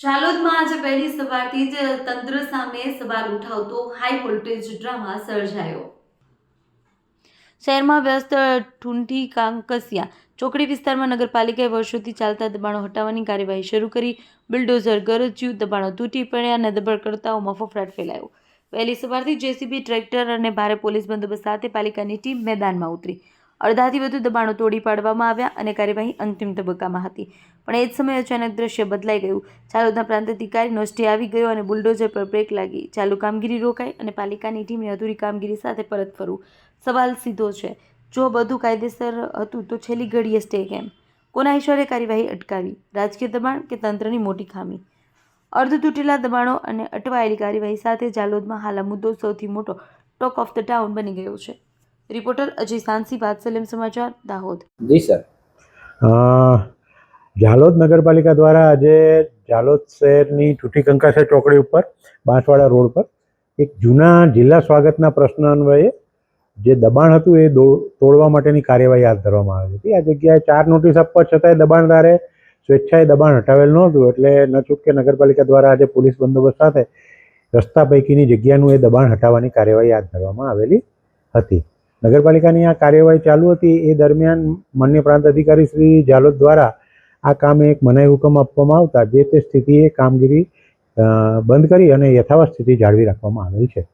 ચાલોદમાં આજે પહેલી સવારથી જ તંત્ર સામે સવાલ ઉઠાવતો હાઈ વોલ્ટેજ ડ્રામા સર્જાયો। શહેરમાં વ્યસ્ત ઠુંઠી કાંકસિયા ચોકડી વિસ્તારમાં નગરપાલિકાએ વર્ષોથી ચાલતા દબાણો હટાવવાની કાર્યવાહી શરૂ કરી। બિલ્ડોઝર ગરજ્યું, દબાણો તૂટી પડ્યા અને દબાણકર્તાઓમાં ફફડાટ ફેલાયો। વહેલી સવારથી જેસીબી, ટ્રેક્ટર અને ભારે પોલીસ બંદોબસ્ત સાથે પાલિકાની ટીમ મેદાનમાં ઉતરી। અડધાથી વધુ દબાણો તોડી પાડવામાં આવ્યા અને કાર્યવાહી અંતિમ તબક્કામાં હતી। પણ એ જ સમયે અચાનક દ્રશ્ય બદલાઈ ગયું। ચાલોદના પ્રાંત અધિકારીનો સ્ટે આવી ગયો અને બુલડોઝર પર બ્રેક લાગી। ચાલુ કામગીરી રોકાઈ અને પાલિકાની ટીમે અધૂરી કામગીરી સાથે પરત ફરવું। સવાલ સીધો છે, જો બધું કાયદેસર હતું તો છેલ્લી ઘડીએ સ્ટે કેમ? કોના ઇશારે કાર્યવાહી અટકાવી? રાજકીય દબાણ કે તંત્રની મોટી ખામી? અર્ધ તૂટેલા દબાણો અને અટવાયેલી કાર્યવાહી સાથે જાલોદમાં હાલ આ મુદ્દો સૌથી મોટો ટોક ઓફ ધ ટાઉન બની ગયો છે। રિપોર્ટર અજય સાંસી, વાત્સલ્યમ સમાચાર, દાહોદ। જી સર। જાલોદ નગરપાલિકા દ્વારા આજે જાલોદ શહેરની ઠુઠી કંકાસા ચોકડી ઉપર બાંસવાડા રોડ પર એક જૂના જિલ્લા સ્વાગતના પ્રશ્ન અન્વયે જે દબાણ હતું એ તોડવા માટેની કાર્યવાહી હાથ ધરવામાં આવી હતી। આ જગ્યાએ 4 નોટિસ આપવા છતાંય દબાણદારે સ્વેચ્છાએ દબાણ હટાવેલ નહોતું, એટલે ન ચૂકે નગરપાલિકા દ્વારા આજે પોલીસ બંદોબસ્ત સાથે રસ્તા પૈકીની જગ્યાનું એ દબાણ હટાવવાની કાર્યવાહી હાથ ધરવામાં આવેલી હતી। નગરપાલિકાની આ કાર્યવાહી ચાલુ હતી એ દરમિયાન માનનીય પ્રાંત અધિકારી શ્રી જાલોદ દ્વારા આ કામે એક મનાઈ હુકમ આપવામાં આવતા જે તે સ્થિતિએ કામગીરી બંધ કરી અને યથાવત સ્થિતિ જાળવી રાખવામાં આવેલ છે।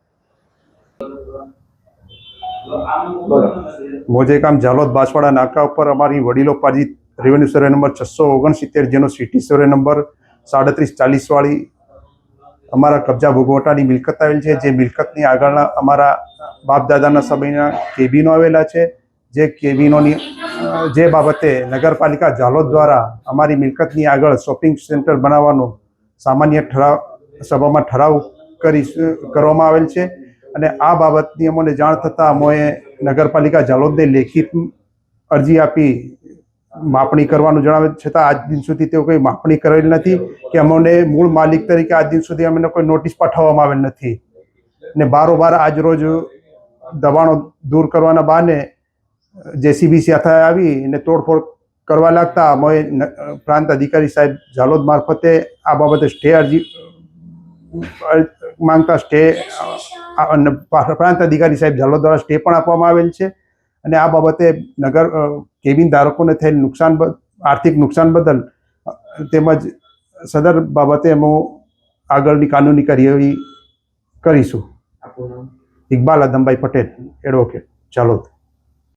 મોજેકામ જાલોદ બાંસવાડા નાકા ઉપર અમારી વડીલોપાર્જિત રેવન્યુ સર્વે નંબર 669 જેનો સિટી સર્વે નંબર 3740 વાળી અમારા કબજા ભોગવટાની મિલકત આવેલ છે। જે મિલકતની આગળના અમારા બાપ દાદાના સમયના કેબિનો આવેલા છે। જે કેબિનોની જે બાબતે નગરપાલિકા જાલોદ દ્વારા અમારી મિલકતની આગળ શોપિંગ સેન્ટર બનાવવાનો સામાન્ય ઠરાવ સભામાં ઠરાવ કરવામાં આવેલ છે અને આ બાબતની અમને જાણ થતાં અમોએ નગરપાલિકા જાલોદને લેખિત અરજી આપી માપણી કરવાનું જણાવે, છતાં આજ દિન સુધી તેઓ કોઈ માપણી કરેલ નથી કે અમને મૂળ માલિક તરીકે આજ દિન સુધી અમને કોઈ નોટિસ પાઠવવામાં આવેલ નથી ને બારોબાર આજ રોજ દબાણો દૂર કરવાના બહાને જેસીબી સાથે આવી અને તોડફોડ કરવા લાગતા અમે પ્રાંત અધિકારી સાહેબ જાલોદ મારફતે આ બાબતે સ્ટે અરજી માંગતા સ્ટે અને પ્રાંત અધિકારી સાહેબ જાલોદ દ્વારા સ્ટે પણ આપવામાં આવેલ છે અને આ બાબતે નગર કેબિન ધારકોને થયેલ નુકસાન આર્થિક નુકસાન બદલ તેમજ સદર બાબતે અમે આગળની કાનૂની કાર્યવાહી કરીશું। ઇકબાલ આદમભાઈ પટેલ, એડવોકેટ, જાલોદ।